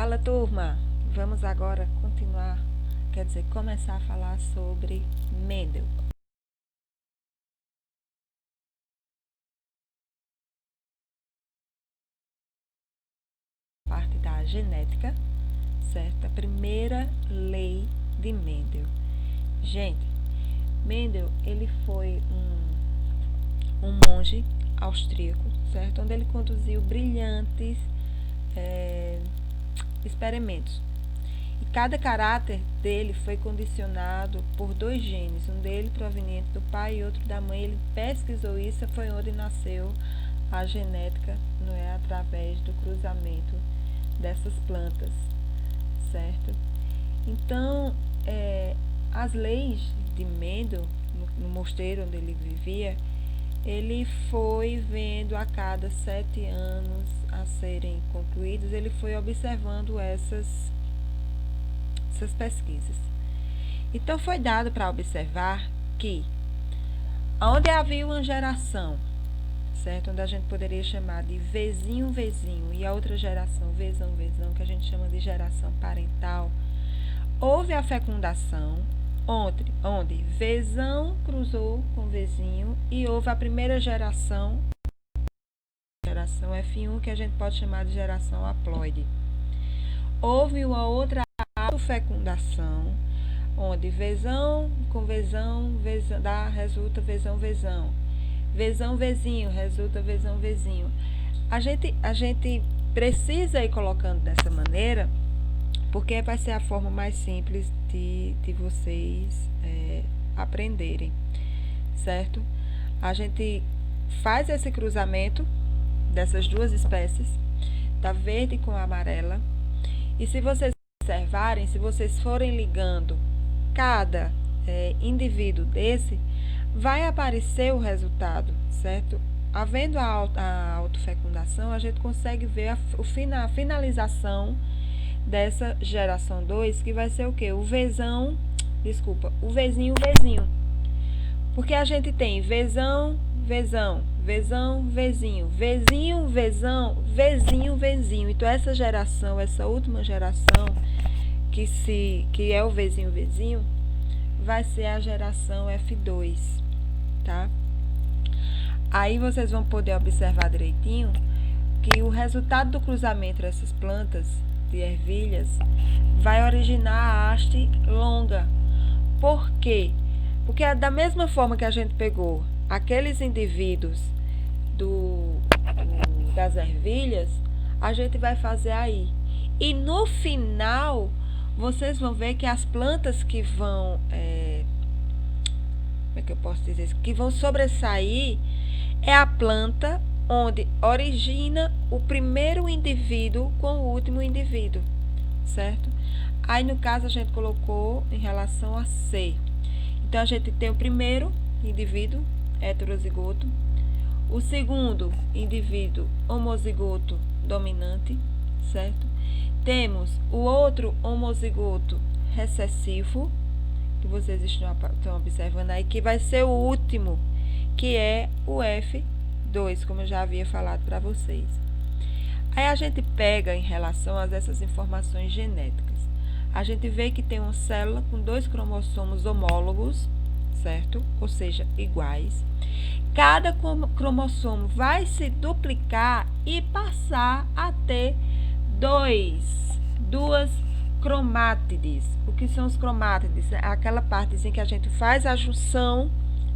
Fala, turma! Vamos agora continuar, quer dizer, começar a falar sobre Mendel. Parte da genética, certo? A primeira lei de Mendel. Gente, Mendel, ele foi um monge austríaco, certo? Onde ele conduziu brilhantes experimentos. E cada caráter dele foi condicionado por dois genes, um dele proveniente do pai e outro da mãe. Ele pesquisou isso, foi onde nasceu a genética, não é, através do cruzamento dessas plantas, certo? Então, as leis de Mendel, no mosteiro onde ele vivia, ele foi vendo a cada 7 anos a serem concluídos, ele foi observando essas pesquisas. Então, foi dado para observar que, onde havia uma geração, certo? Onde a gente poderia chamar de vezinho, e a outra geração, vezão, que a gente chama de geração parental, houve a fecundação, onde vezão cruzou com vezinho e houve a primeira geração F1, que a gente pode chamar de geração haploide. Houve uma outra fecundação, onde vezão com vezão resulta vezão, vezinho resulta vezinho. A gente precisa ir colocando dessa maneira, porque vai ser a forma mais simples de vocês aprenderem, certo? A gente faz esse cruzamento dessas duas espécies, da verde com a amarela, e se vocês observarem, se vocês forem ligando cada indivíduo desse, vai aparecer o resultado, certo? Havendo a autofecundação, a gente consegue ver a finalização dessa geração 2, que vai ser o quê? O vezinho. Porque a gente tem vezão, vezinho. Então, essa última geração, que é o vezinho, vai ser a geração F2, tá? Aí vocês vão poder observar direitinho que o resultado do cruzamento dessas plantas de ervilhas vai originar a haste longa. Por quê? Porque da mesma forma que a gente pegou aqueles indivíduos das ervilhas, a gente vai fazer aí. E no final, vocês vão ver que as plantas que vão, que vão sobressair é a planta onde origina o primeiro indivíduo com o último indivíduo, certo? Aí, no caso, a gente colocou em relação a C. Então, a gente tem o primeiro indivíduo heterozigoto, o segundo indivíduo homozigoto dominante, certo? Temos o outro homozigoto recessivo, que vocês estão observando aí, que vai ser o último, que é o F2, como eu já havia falado para vocês. Aí a gente pega em relação a essas informações genéticas. A gente vê que tem uma célula com 2 cromossomos homólogos, certo? Ou seja, iguais. Cada cromossomo vai se duplicar e passar a ter duas cromátides. O que são os cromátides? É aquela parte em que a gente faz a junção,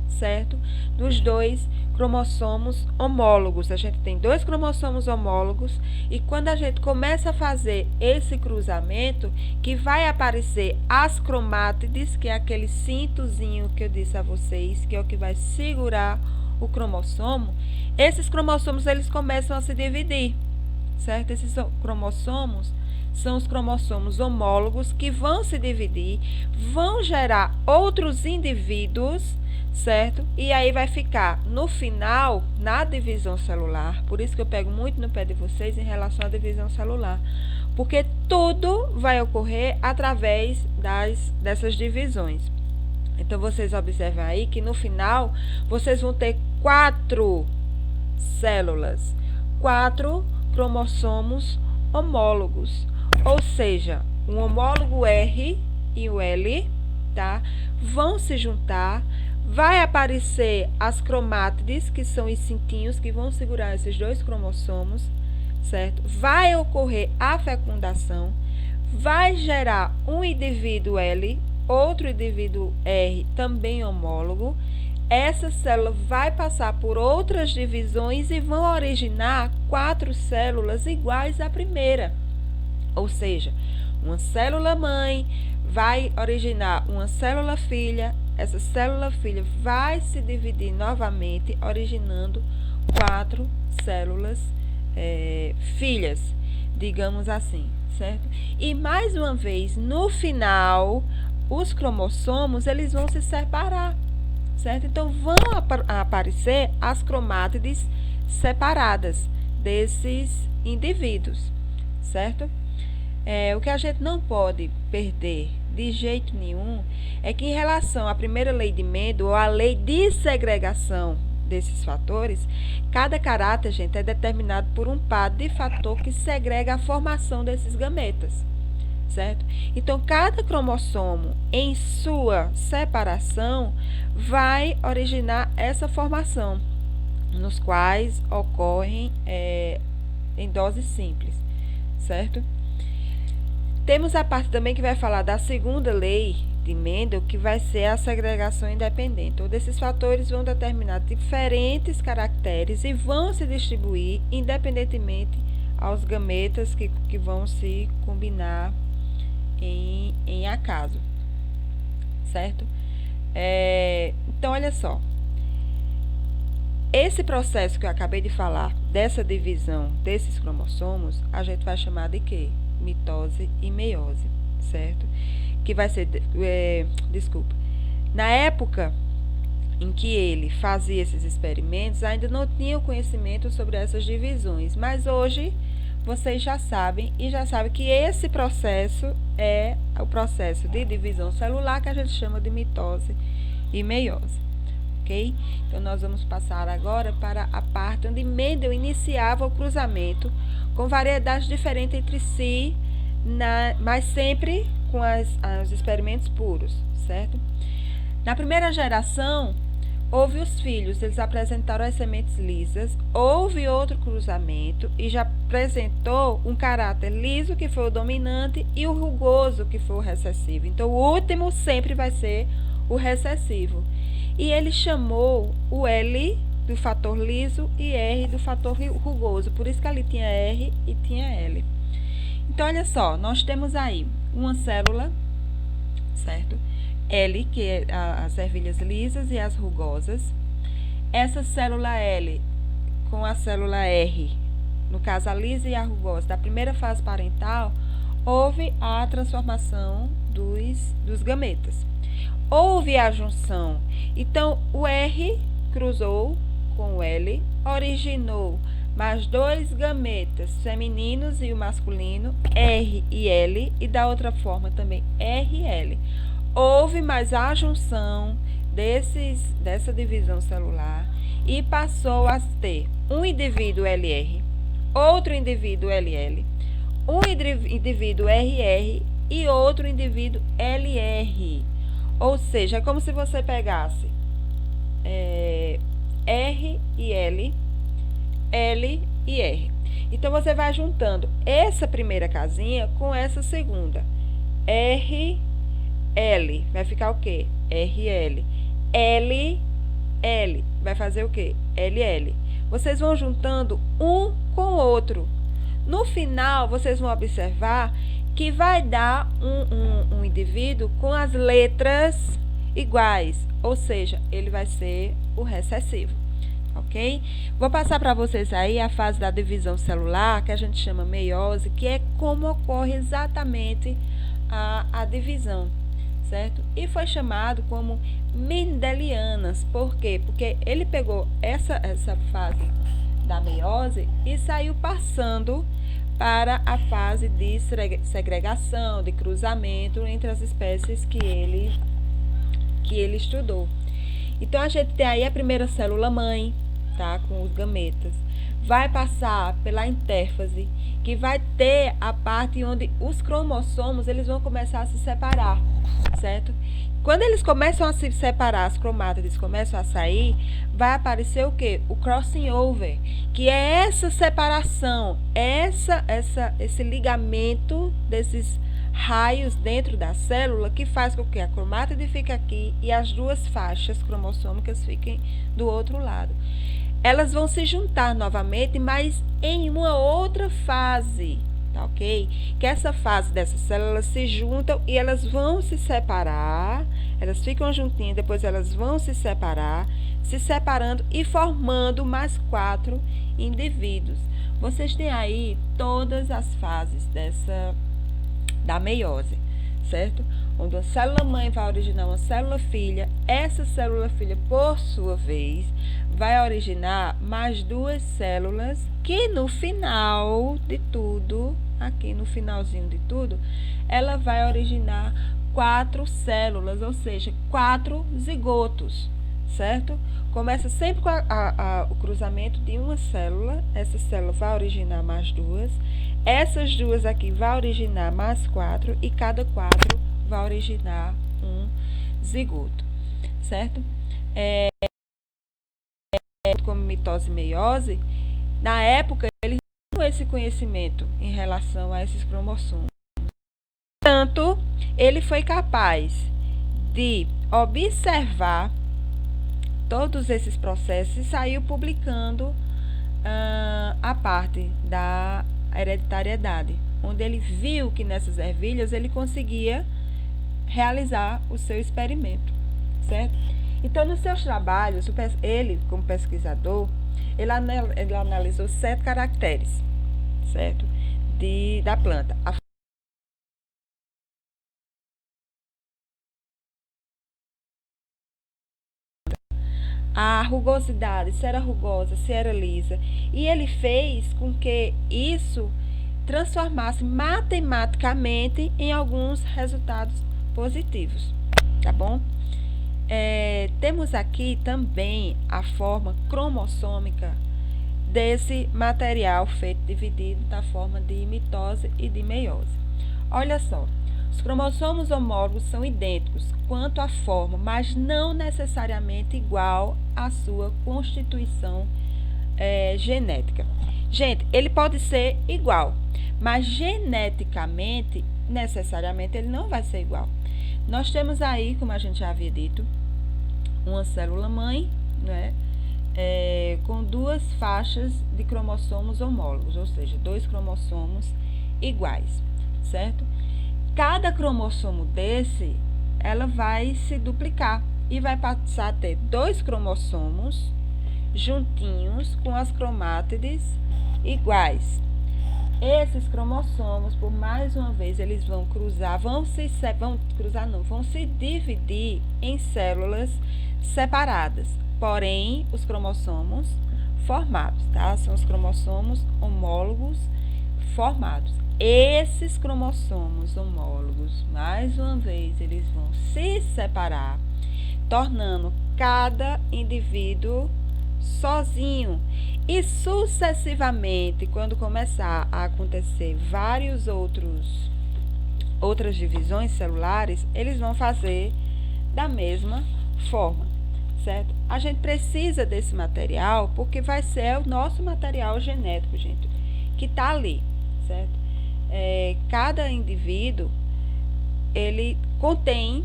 certo? Dos 2 cromossomos homólogos. A gente tem 2 cromossomos homólogos e quando a gente começa a fazer esse cruzamento, que vai aparecer as cromátides, que é aquele cintozinho que eu disse a vocês, que é o que vai segurar o cromossomo. Esses cromossomos, eles começam a se dividir, certo? Esses cromossomos são os cromossomos homólogos que vão se dividir, vão gerar outros indivíduos, certo? E aí vai ficar, no final, na divisão celular. Por isso que eu pego muito no pé de vocês em relação à divisão celular. Porque tudo vai ocorrer através dessas divisões. Então, vocês observam aí que no final, vocês vão ter 4 células, 4 cromossomos homólogos. Ou seja, o homólogo R e o L, tá? Vão se juntar, vai aparecer as cromátides, que são os cintinhos que vão segurar esses dois cromossomos, certo? Vai ocorrer a fecundação, vai gerar um indivíduo L, outro indivíduo R, também homólogo. Essa célula vai passar por outras divisões e vão originar 4 células iguais à primeira. Ou seja, uma célula mãe vai originar uma célula filha, essa célula filha vai se dividir novamente, originando 4 células filhas, digamos assim, certo? E mais uma vez, no final, os cromossomos eles vão se separar, certo? Então, vão aparecer as cromátides separadas desses indivíduos, certo? O que a gente não pode perder de jeito nenhum é que, em relação à primeira lei de Mendel, ou à lei de segregação desses fatores, cada caráter, gente, é determinado por um par de fator que segrega a formação desses gametas, certo? Então, cada cromossomo, em sua separação, vai originar essa formação, nos quais ocorrem em doses simples, certo? Temos a parte também que vai falar da segunda lei de Mendel, que vai ser a segregação independente, onde esses fatores vão determinar diferentes caracteres e vão se distribuir independentemente aos gametas que vão se combinar em acaso, certo? Então, olha só. Esse processo que eu acabei de falar, dessa divisão desses cromossomos, a gente vai chamar de quê? Mitose e meiose, certo? Que vai ser, na época em que ele fazia esses experimentos, ainda não tinha conhecimento sobre essas divisões, mas hoje vocês já sabem, e já sabem que esse processo é o processo de divisão celular que a gente chama de mitose e meiose, ok? Então, nós vamos passar agora para a parte onde Mendel iniciava o cruzamento com variedades diferentes entre si, mas sempre com os experimentos puros, certo? Na primeira geração, houve os filhos, eles apresentaram as sementes lisas, houve outro cruzamento e já apresentou um caráter liso, que foi o dominante, e o rugoso, que foi o recessivo. Então, o último sempre vai ser o recessivo. E ele chamou o L do fator liso e R do fator rugoso, por isso que ali tinha R e tinha L. Então, olha só, nós temos aí uma célula, certo? L, que é as ervilhas lisas e as rugosas. Essa célula L com a célula R, no caso a lisa e a rugosa, da primeira fase parental, houve a transformação dos gametas. Houve a junção. Então, o R cruzou com o L, originou mais 2 gametas femininos e o masculino, R e L, e da outra forma também R e L. Houve mais a junção dessa divisão celular e passou a ter um indivíduo LR, outro indivíduo LL, um indivíduo RR e outro indivíduo LR. Ou seja, é como se você pegasse R e L, L e R. Então, você vai juntando essa primeira casinha com essa segunda. R, L, vai ficar o quê? RL. L, L, vai fazer o quê? LL. Vocês vão juntando um com o outro. No final, vocês vão observar que vai dar um indivíduo com as letras iguais, ou seja, ele vai ser o recessivo, ok? Vou passar para vocês aí a fase da divisão celular, que a gente chama meiose, que é como ocorre exatamente a divisão, certo? E foi chamado como mendelianas. Por quê? Porque ele pegou essa fase da meiose e saiu passando para a fase de segregação, de cruzamento entre as espécies que ele estudou. Então, a gente tem aí a primeira célula mãe, tá? Com os gametas. vai passar pela intérfase, que vai ter a parte onde os cromossomos eles vão começar a se separar, certo? Quando eles começam a se separar, as cromátides começam a sair, vai aparecer o quê? O crossing over, que é essa separação, esse ligamento desses raios dentro da célula que faz com que a cromátide fique aqui e as duas faixas cromossômicas fiquem do outro lado. Elas vão se juntar novamente, mas em uma outra fase, tá ok? Que essa fase dessas células se juntam e elas vão se separar, elas ficam juntinhas, depois elas vão se separar, se separando e formando mais 4 indivíduos. Vocês têm aí todas as fases da meiose, certo? Onde uma célula mãe vai originar uma célula filha, essa célula filha, por sua vez, vai originar mais 2 células que no final de tudo, aqui no finalzinho de tudo, ela vai originar 4 células, ou seja, 4 zigotos, certo? Começa sempre com o cruzamento de uma célula, essa célula vai originar mais 2, essas 2 aqui vai originar mais 4 e cada 4 vai originar um zigoto, certo? Como mitose e meiose, na época eles tinham esse conhecimento em relação a esses cromossomos. Portanto, ele foi capaz de observar todos esses processos e saiu publicando a parte da hereditariedade, onde ele viu que nessas ervilhas ele conseguia realizar o seu experimento, certo? Então, nos seus trabalhos, ele, como pesquisador, ele analisou 7 caracteres, certo? Da planta. A rugosidade, se era rugosa, se era lisa. E ele fez com que isso transformasse matematicamente em alguns resultados positivos, tá bom? Temos aqui também a forma cromossômica desse material feito dividido da forma de mitose e de meiose. Olha só, os cromossomos homólogos são idênticos quanto à forma, mas não necessariamente igual à sua constituição genética. Gente, ele pode ser igual, mas geneticamente, necessariamente, ele não vai ser igual. Nós temos aí, como a gente já havia dito, uma célula mãe, né, com 2 faixas de cromossomos homólogos, ou seja, 2 cromossomos iguais, certo? Cada cromossomo desse, ela vai se duplicar e vai passar a ter 2 cromossomos juntinhos com as cromátides iguais. Esses cromossomos, por mais uma vez, eles vão cruzar, vão se dividir em células separadas, porém, os cromossomos formados, tá? São os cromossomos homólogos formados. Esses cromossomos homólogos, mais uma vez, eles vão se separar, tornando cada indivíduo sozinho. E sucessivamente, quando começar a acontecer outras divisões celulares, eles vão fazer da mesma forma, certo? A gente precisa desse material porque vai ser o nosso material genético, gente, que tá ali, certo? Cada indivíduo, ele contém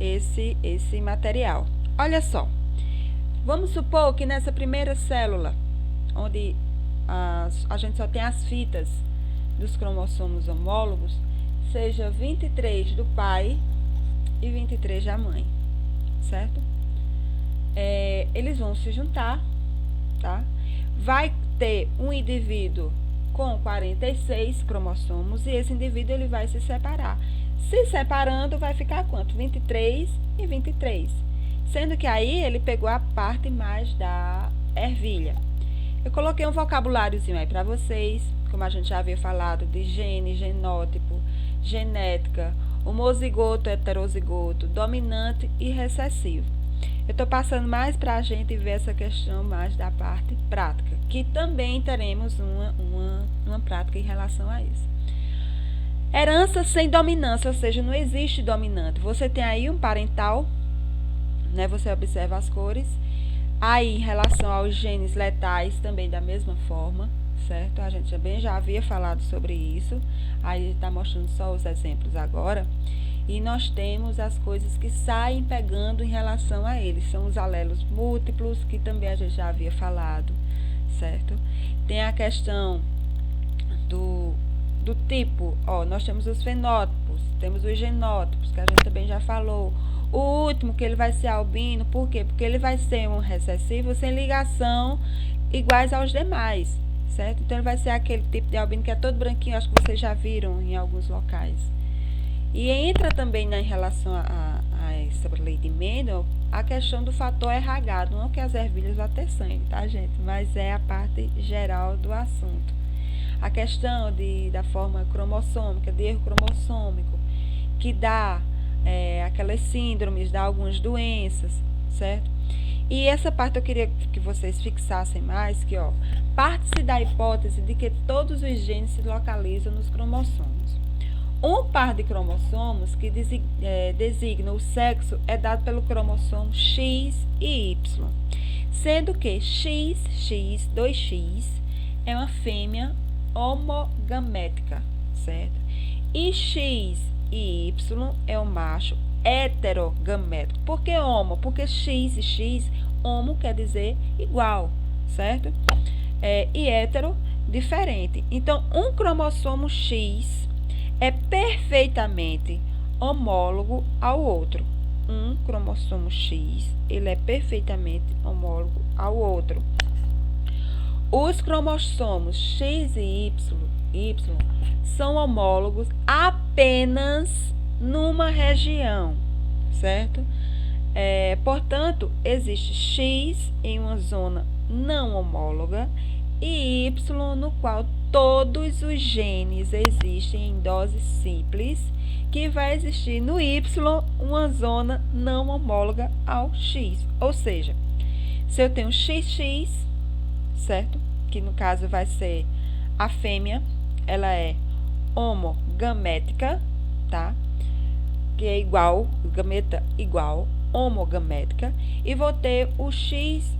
esse material. Olha só, vamos supor que nessa primeira célula, onde a gente só tem as fitas dos cromossomos homólogos, seja 23 do pai e 23 da mãe, certo? Eles vão se juntar, tá? Vai ter um indivíduo com 46 cromossomos e esse indivíduo ele vai se separar. Se separando, vai ficar quanto? 23 e 23. Sendo que aí ele pegou a parte mais da ervilha. Eu coloquei um vocabuláriozinho aí para vocês, como a gente já havia falado de gene, genótipo, genética, homozigoto, heterozigoto, dominante e recessivo. Eu estou passando mais para a gente ver essa questão mais da parte prática, que também teremos uma prática em relação a isso. Herança sem dominância, ou seja, não existe dominante. Você tem aí um parental, né? Você observa as cores. Aí, em relação aos genes letais, também da mesma forma, certo? A gente também já havia falado sobre isso. Aí está mostrando só os exemplos agora. E nós temos as coisas que saem pegando em relação a eles. São os alelos múltiplos, que também a gente já havia falado, certo? Tem a questão do tipo, ó, nós temos os fenótipos, temos os genótipos, que a gente também já falou. O último, que ele vai ser albino, por quê? Porque ele vai ser um recessivo sem ligação iguais aos demais, certo? Então, ele vai ser aquele tipo de albino que é todo branquinho, acho que vocês já viram em alguns locais. E entra também em relação a essa lei de Mendel, a questão do fator RH, não que as ervilhas vão ter sangue, tá, gente? Mas é a parte geral do assunto. A questão da forma cromossômica, de erro cromossômico, que dá aquelas síndromes, dá algumas doenças, certo? E essa parte eu queria que vocês fixassem mais, que ó, parte-se da hipótese de que todos os genes se localizam nos cromossomos. Um par de cromossomos que designa o sexo é dado pelo cromossomo X e Y, sendo que XX, 2X, é uma fêmea homogamética, certo? E X e Y é um macho heterogamético. Por que homo? Porque X e X, homo quer dizer igual, certo? E hétero, diferente. Então, um cromossomo X é perfeitamente homólogo ao outro. Um cromossomo X, ele é perfeitamente homólogo ao outro. Os cromossomos X e Y são homólogos apenas numa região, certo? Portanto, existe X em uma zona não homóloga e Y no qual todos os genes existem em dose simples, que vai existir no Y uma zona não homóloga ao X. Ou seja, se eu tenho XX, certo? Que no caso vai ser a fêmea, ela é homogamética, tá? Que é igual, gameta igual, homogamética. E vou ter o XY,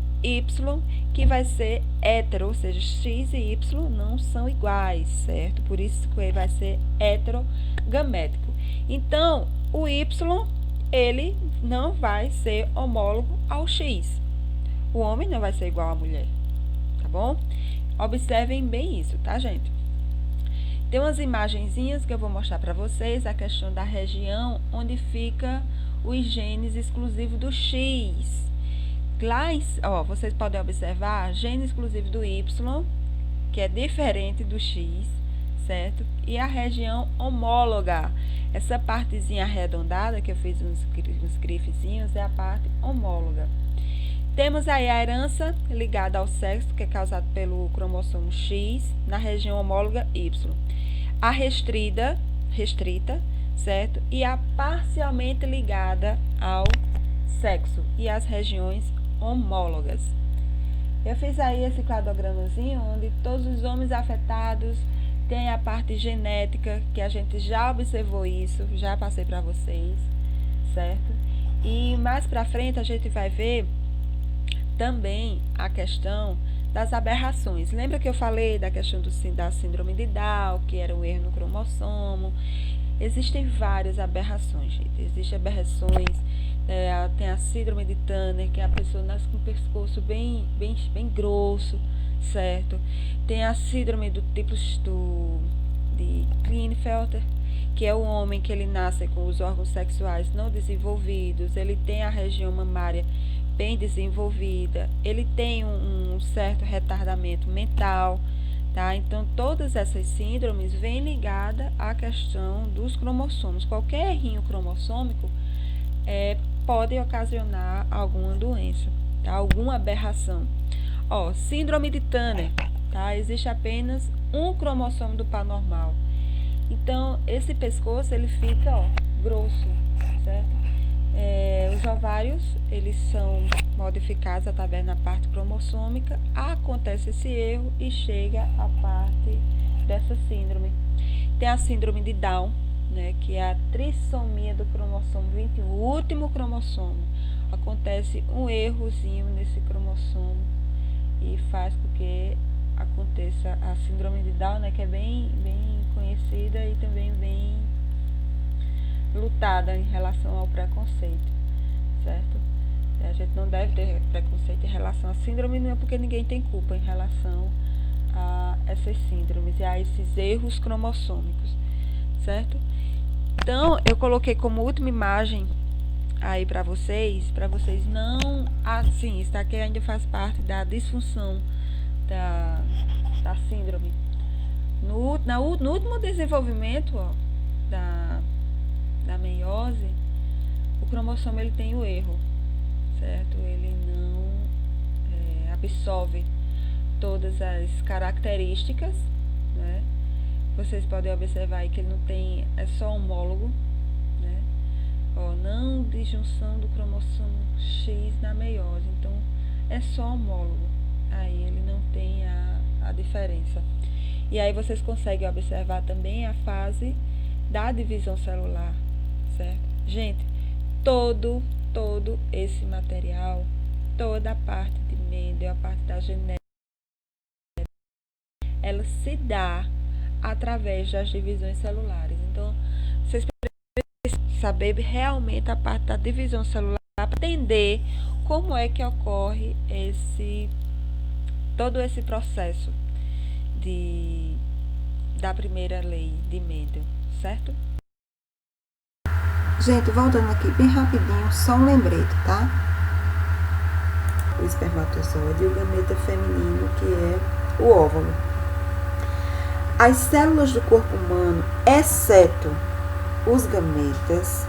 que vai ser hétero, ou seja, X e Y não são iguais, certo? Por isso que ele vai ser heterogamético. Então, o Y, ele não vai ser homólogo ao X. O homem não vai ser igual à mulher, tá bom? Observem bem isso, tá, gente? Tem umas imagenzinhas que eu vou mostrar para vocês, a questão da região onde fica os genes exclusivos do X. Lá, ó, vocês podem observar gene exclusivo do Y, que é diferente do X, certo? E a região homóloga. Essa partezinha arredondada, que eu fiz uns grifezinhos, é a parte homóloga. Temos aí a herança ligada ao sexo, que é causada pelo cromossomo X, na região homóloga Y. A restrita, certo? E a parcialmente ligada ao sexo e as regiões homólogas. Eu fiz aí esse cladogramazinho onde todos os homens afetados têm a parte genética, que a gente já observou isso, já passei para vocês, certo? E mais para frente a gente vai ver também a questão das aberrações. Lembra que eu falei da questão da síndrome de Down, que era um erro no cromossomo? Existem várias aberrações, gente. Existem aberrações, tem a síndrome de Turner, que a pessoa nasce com o pescoço bem grosso, certo? Tem a síndrome do tipo de Klinefelter, que é o homem que ele nasce com os órgãos sexuais não desenvolvidos, ele tem a região mamária bem desenvolvida, ele tem um certo retardamento mental, tá? Então, todas essas síndromes vêm ligadas à questão dos cromossomos. Qualquer errinho cromossômico pode ocasionar alguma doença, tá? Alguma aberração. Ó, síndrome de Turner, tá? Existe apenas um cromossomo do par normal. Então, esse pescoço, ele fica, ó, grosso, certo? Os ovários, eles são modificados através da parte cromossômica, acontece esse erro e chega a parte dessa síndrome. Tem a síndrome de Down, né, que é a trissomia do cromossomo 21, o último cromossomo. Acontece um errozinho nesse cromossomo e faz com que aconteça a síndrome de Down, né, que é bem conhecida e também bem lutada em relação ao preconceito, certo? A gente não deve ter preconceito em relação à síndrome, não é porque ninguém tem culpa em relação a essas síndromes e a esses erros cromossômicos, certo? Então, eu coloquei como última imagem aí para vocês não... sim, isso aqui ainda faz parte da disfunção da síndrome. No último desenvolvimento, ó, da meiose, o cromossomo ele tem o erro, certo? Ele não absorve todas as características, né? Vocês podem observar aí que ele não tem, é só homólogo, né? Ó, não disjunção do cromossomo X na meiose, então é só homólogo, aí ele não tem a diferença. E aí vocês conseguem observar também a fase da divisão celular, certo? Gente, todo esse material, toda a parte de Mendel, a parte da genética, ela se dá através das divisões celulares. Então, vocês precisam saber realmente a parte da divisão celular para entender como é que ocorre todo esse processo da primeira lei de Mendel, certo? Gente, voltando aqui bem rapidinho, só um lembrete, tá? O espermatozoide e o gameta feminino, que é o óvulo. As células do corpo humano, exceto os gametas,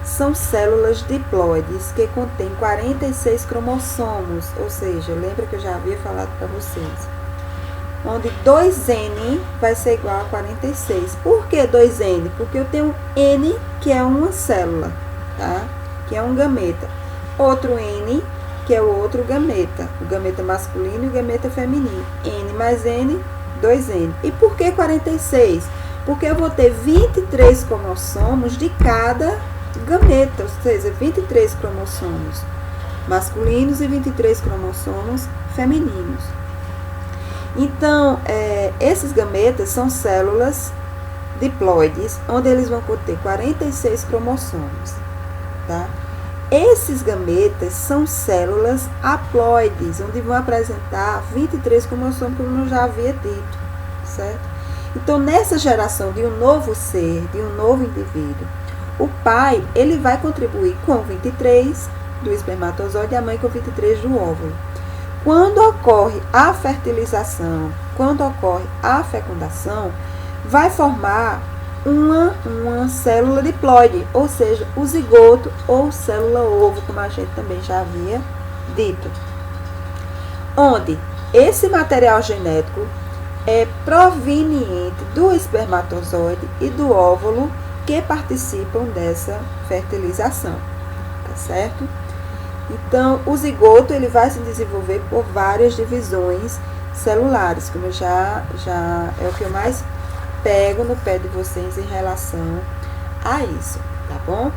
são células diploides que contêm 46 cromossomos, ou seja, lembra que eu já havia falado para vocês, onde 2N vai ser igual a 46. Por que 2N? Porque eu tenho N, que é uma célula, tá? Que é um gameta. Outro N, que é o outro gameta. O gameta masculino e o gameta feminino. N mais N, 2N. E por que 46? Porque eu vou ter 23 cromossomos de cada gameta, ou seja, 23 cromossomos masculinos e 23 cromossomos femininos. Então, esses gametas são células diploides, onde eles vão conter 46 cromossomos, tá? Esses gametas são células haploides, onde vão apresentar 23 cromossomos, como eu já havia dito, certo? Então, nessa geração de um novo ser, de um novo indivíduo, o pai, ele vai contribuir com 23 do espermatozoide e a mãe com 23 do óvulo. Quando ocorre a fertilização, quando ocorre a fecundação, vai formar uma célula diploide, ou seja, o zigoto ou célula-ovo, como a gente também já havia dito. Onde esse material genético é proveniente do espermatozoide e do óvulo que participam dessa fertilização, tá certo? Então, o zigoto ele vai se desenvolver por várias divisões celulares, como já é o que eu mais pego no pé de vocês em relação a isso, tá bom?